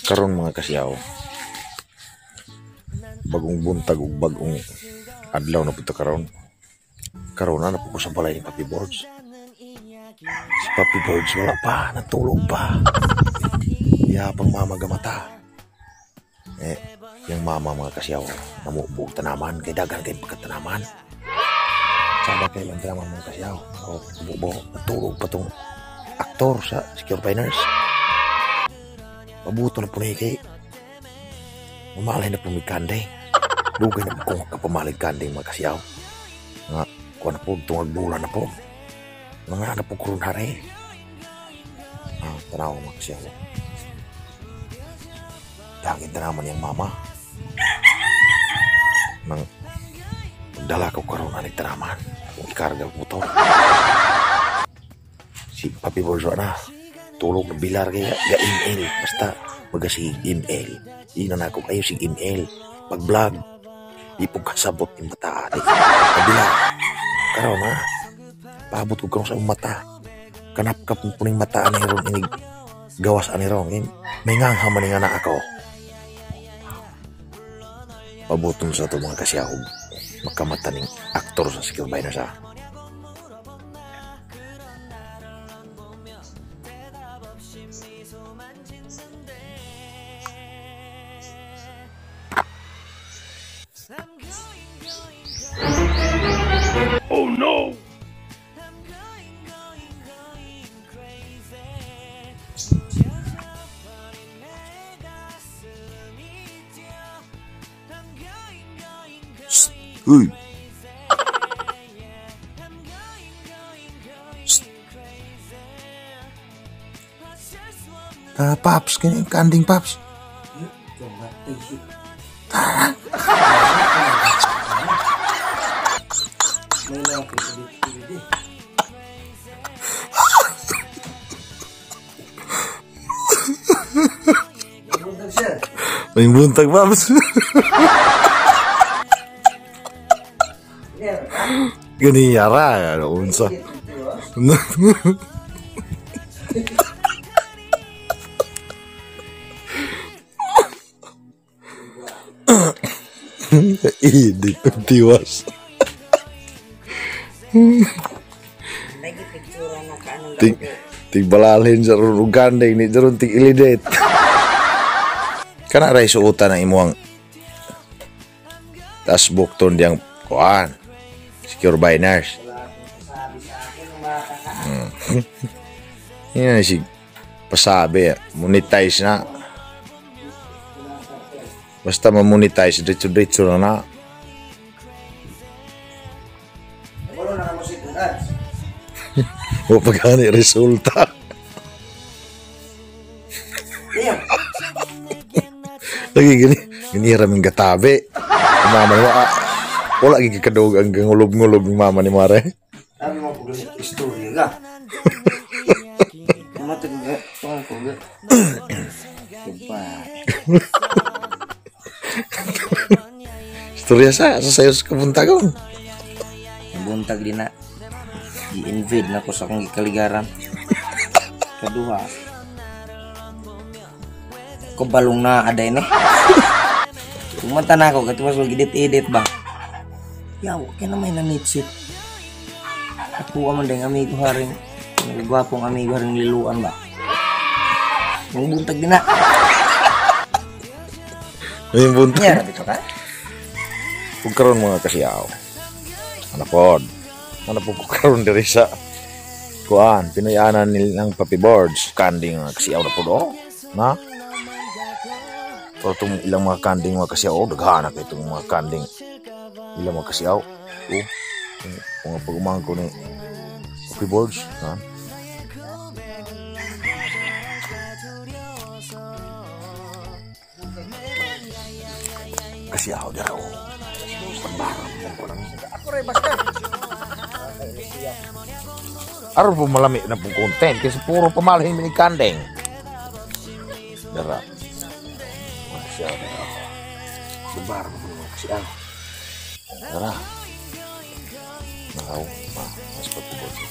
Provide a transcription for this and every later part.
Karon mga kasiyaw, bagong buntag ug bagong adlaw na punta karon. Karon na po ko sa balay ni Papi Boards. Si Papi Boards wala pa, natulog pa. Yapang mamaga mata. Yung mama mga kasiyaw, namubog tanaman, kay dagan kay pagkatanaman. Sada kay lang tanaman mga kasiyaw. Bubo, natulog pa tong aktor sa Secure Finance. Mabuto na po na kay mamalay na po may kandeng. Lugay na po kung kapamalay kandeng mga kasiyaw. Nga, kuha na po, tungag bulan na po. Mga na po kurun hari. Tanaw mga kasiyaw. Dangin na naman yung mama. Nang magdala ko karoon na nagtanaman. Kung ikarga ko motor. Si Papi Boards na. Tulog ng bilar kaya ga-email. Basta magasig email. Inan ako kayo sig email. Pag-vlog. Di po kasabot yung mata. Kabilar. Karoon na. Paabot ko karoon sa mata. Kanap-kap po ng mata aniron. Inig gawas aniron. May nganghaman nga na ako. Pabuton sa ito mga kasiyaw. Magkamata ng aktor sa Secure Finance ha. Oh no! Uy! Paps, kanya yung kanding Paps. May buntag Paps. Gani yara, ano unsa? Idi tiwas. Tig balalhin sa rurugan day ni jarun tig ilidet. Kana ray suotan ang imuang tas bukton diyang kuan. Secure Finance. Yan si pasabi, monetize na. Basta ma-monetize, diretso-diretso na na. O pagkani resulta. Lagi gini raming gatabe. Mama mo wala gigi kadog ang ngulob-ngulob ng mama ni Mare. Sabi mo po istorya ka. Matag nga, pang ko nga. Istorya sa sayo sa kabuntagon. Buntag din na. I-invade na ko sa akong ikaligaran. Kaduha. Kubalong na aday na. Kumanta na ako, katuwas wag edit-edit ba? Yaw, kaya na may nanitsit. Ako aman din amigo haring, gwapong amigo haring liluan ba? Yung buntag din na. Yung buntag. Yan, dito ka? Kung karon mga kasiyaw. Ano po kung karon diri sa kuan, pinayanan nilang Papi Boards. Kanding mga kasiyaw na po do. Na? Pero itong ilang mga kanding mga kasiyaw, daghanak itong mga kanding. Ilang mga kasiyaw. Kung pag-umahan ko ni Papi Boards. Ha? Kasiyaw dyan ako. Pagbarang mo ko lang. Ako rin basta. Araw po malami na pong content kasi puro pamalahin ni kanding. Dara. Kasiyaw dyan ako. Pagbarang mo ko kasiyaw. Dara. Nakaw. Mas Papi Boards.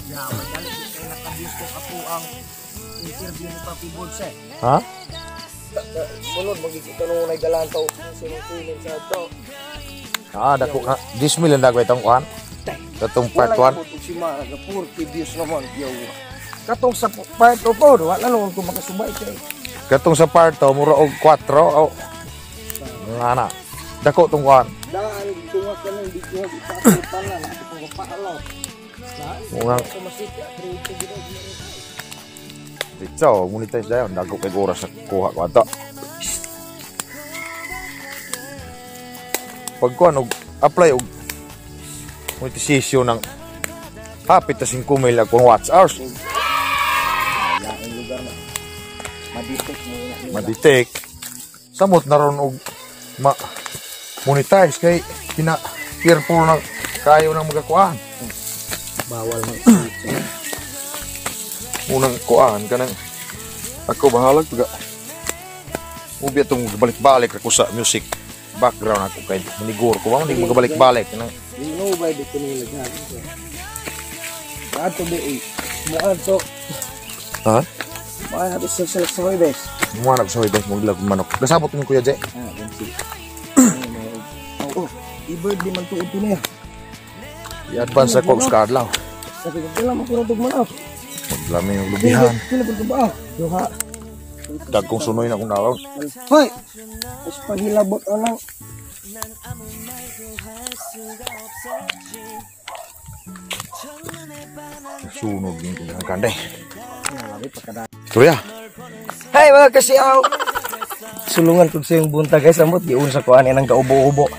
Ya, madali kayo nakabis ko ako ang interview ni Papi Bods eh. Ha? Sunod, magiging tanong na galantaw sinong feeling sa ito. Dako ka. 10 million dagway tong kuan. Katong part 1. Wala ko si Maraga, 40 views naman. Katong sa part 2 po, wala naman kung makasubay kay. Katong sa part 2 mura og 4 o. Ngana. Dako tong kuan. Daan tunga ka nang video ipakita na kung paano. Unang Kumasita, create gid. Dito, monetize dayon dako kay oras sa kuha ko ato. Pag kuan og apply og monetization ng hapit ta 5 mil akong watch hours. Laing lugar na. Madetect mo na. Madetect. Samot na ron og monetize kay kina fearful na kayo nang magakuan. Bawal man. Unang kuan kanang ako bahalag pag ubi atong balik-balik ako sa music background ako kay manigur ko hindi magabalik-balik kanang You know by the tunig na. Ato be mo ato. ha Mga natin sa seleksyon bes. muanap sa hoy mo lag manok kasabot ni kuya Jay Gansi. Oh, i-birthday man tuod to niya. i-advance ako sa kadlaw Sabi ko, dala mo ko na tugmanaw. maglami ng lubihan Kila ba ba? Duha. dagkong sunoy na kung nawag Hoy! Mas paghilabot anang. sunog yung kong kanday Kuya Hey mga kasiyaw! Sulungan ko sa yung bunta guys. Amot, giun sa kuhaan ng kaubo-ubo.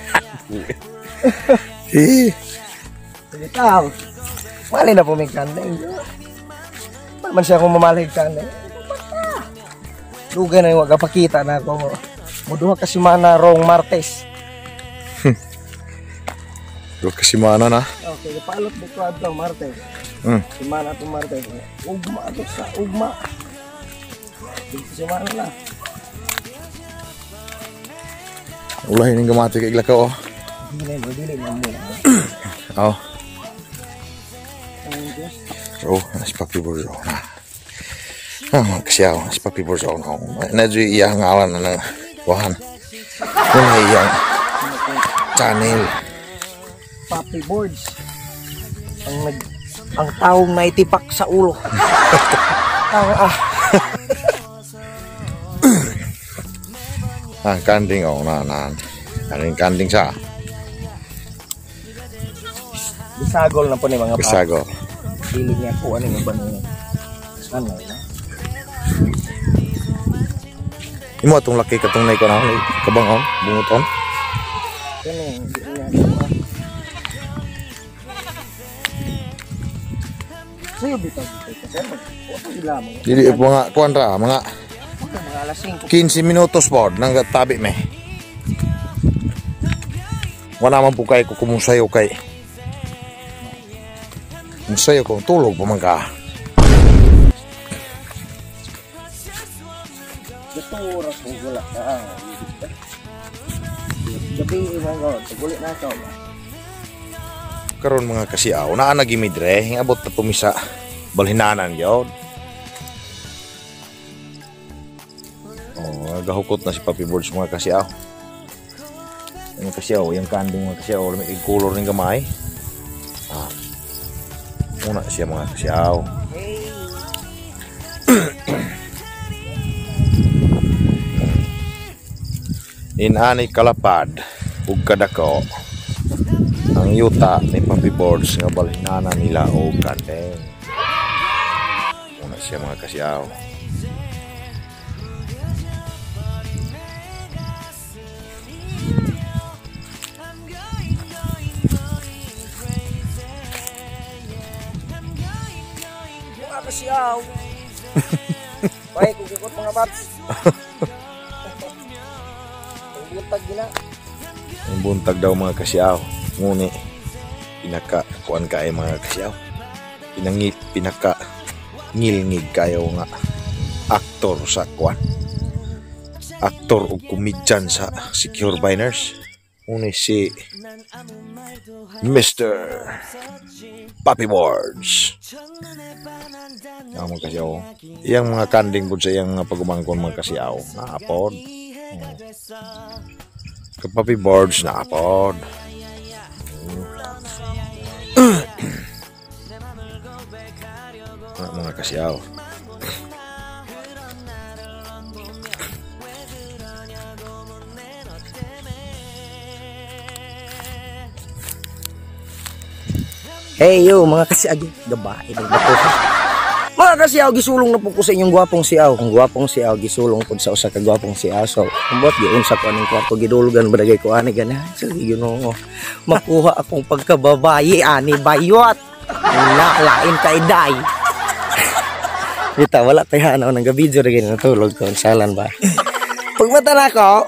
Sige tao. Mali na po may kanday. Man siya kung mamalig kanday. Lugay na yung wagapakita na ako. Muduha kasi mana rong Martes. kasi mana na Okay, paalot mo ko ato Martes. Simana itong Martes. Ugma ito sa ugma. Simana na. ulahin yung gamati kay Iglakaw Dili na mo. oh oh nas Papi Borzo na kasiyaw nas Papi Borzo na medyo iyang ngalan na ng kuhan kung iyang channel Papi Boards. Ang taong naitipak sa ulo. kanding na kaning kanding sa Bisagol na po ni mga Bisago Dili niya po ano yung banong. Ano na? imo atong laki katong nay ko na kabangon bunguton Ano yung hindi niya po. Sa'yo bitaw kasi ano sila mo. dili mga kuan ra mga Mga alas 5. 15 minutos po nang tabi me wala man po kay ko kumusayo kay musayo ko tulog pa man ka Gusto oras mo wala ka. Gabi ibang ko. Tugulit na ito. karon mga kasiaw naa nagimidre abot na tumisa balhinanan gyud gahukot na si Papi Boards mga kasiaw mga kasiaw yung kanding mga kasiaw may color ng gamay una siya mga kasiaw inani kalapad ug kadako ang yuta ni Papi Boards nga balhinana nila o kandeng una siya mga kasiaw Mga kasiyaw. Baik, kukikot mga bats. Ang buntag gina. ang buntag daw mga kasiaw nguni pinaka kuan kay mga kasiaw pinaka ngilngig kayo nga aktor sa kuan aktor ug komedyan sa Secure Biners Uni si Mr. Papi Boards. Ang mga kasiyaw. Iyang mga kanding po sa iyang mga pagumangkon mga kasiyaw. Naapod. Papi Boards naapod. Mga kasiyaw. Hey yo, mga kasiyaw, gabae ng bato. Mga kasiyaw, gisulong na po ko sa inyong gwapong siyaw. Ang gwapong siyaw, gisulong po sa usa ka gwapong siyaw. So, kumbot, giun sa ko anong kwarto, gidulugan, badagay ko, ani gana. So, yun o, makuha akong pagkababayi, ani bayot. Lain kay day. Dita, wala tayo ng gabidyo na ganyan natulog ko. Salan ba? Pagmata na ko,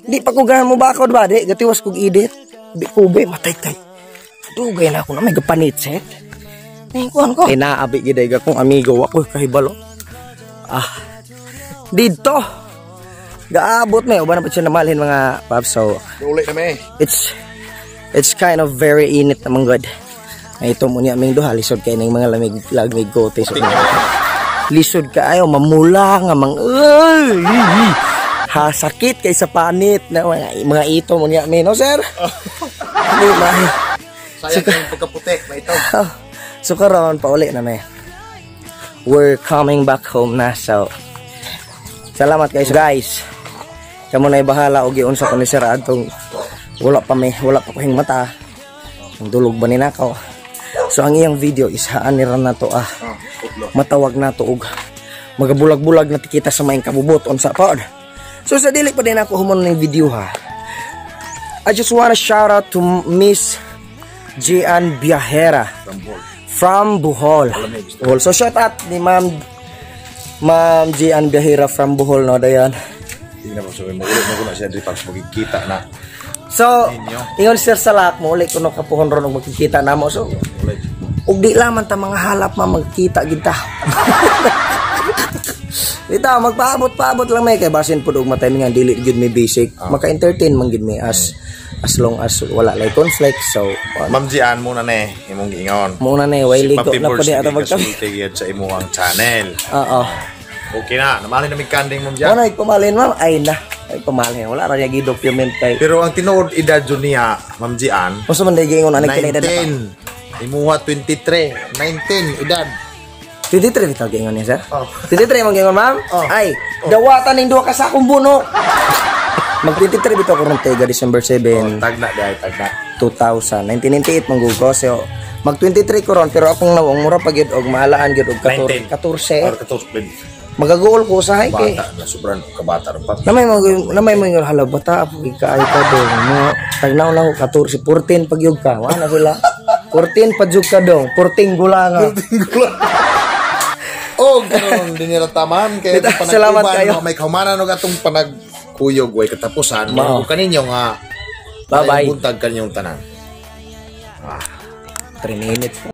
di pa ko gahan mo bakod ba? Di, gatiwas kong edit. Di kube, matay-tay. Dugay na ako na may gapanitset. Ningkuhan ko. Inaabi giday ka kong amigo ako kahibalo. Dito. Gaabot na. Uba na pa siya namalhin mga paps. So, it's kind of very init naman good. Ito mo niya aming duha. Lisod kayo ng mga lamig kote. So, lisod ka ayaw. Mamula nga mang. Sakit kay sa panit. Na, mga ito mo niya amin. No, sir? Hindi mahi. Sayang yung pagkaputi, may ito. So karon pauli na may. We're coming back home na. So salamat guys. Kamo na bahala og giunsa ko ni Sir adtong wala pa kahing mata. Ang dulog ba ni nakaw. So ang iyang video is haan ni ran nato matawag nato og magabulag-bulag na tikita sa maing kabubot unsa pod. So sa dili pa din ako humon ning video ha. I just wanna shout out to Miss Gian Biahera from Bohol. So shout out ni Ma'am Gian Biahera from Bohol no dayan. Tingnan mo so mo na siya diri pag magkikita na. So ingon sir salak mo uli kuno kapuhon ron og magkikita namo so. Ug di laman ta mga halap magkita gid ta. Dita magpaabot-paabot lang may kay basin pud og matay nga dili gyud may basic. Maka-entertain man gyud may as long as wala lay conflict. So Ma'am Gian muna ne imong giingon. Muna ne way ligo na pud ato magkami sa imong channel. Oo. Okay na, namalin na may kanding Ma'am Gian. Ano ipamalin ma'am? Ay na. Ay pamalin. Wala ra gyud document kay. Pero ang tinuod edad jud niya Ma'am Gian. Unsa man day giingon ani kinay edad? 19. Imuha 23, 19 edad. 23 bitaw giingon niya sir? 23 man giingon ma'am? Oh. Ay, dawatan ning duha ka sakong buno. Mag 23 bitaw ko ron tega December 7. Tagna dai tagna. 2000 1998 manggugo so mag 23 ko ron pero akong nawong mura pa gyud og maalaan gyud og 14 magagool ko sa hay kay bata na sobran kabata ron pa namay mo halaw bata pag kaay ka dong mo tagnaw lang ko 14 14 pagyug ka wala sila 14 pagyug ka dong 14 gulanga oh ganon dinira taman kay salamat kayo may kaumanan og atong panagkuyog way katapusan mo kaninyo nga bye bye buntag kanyong tanan 3 minutes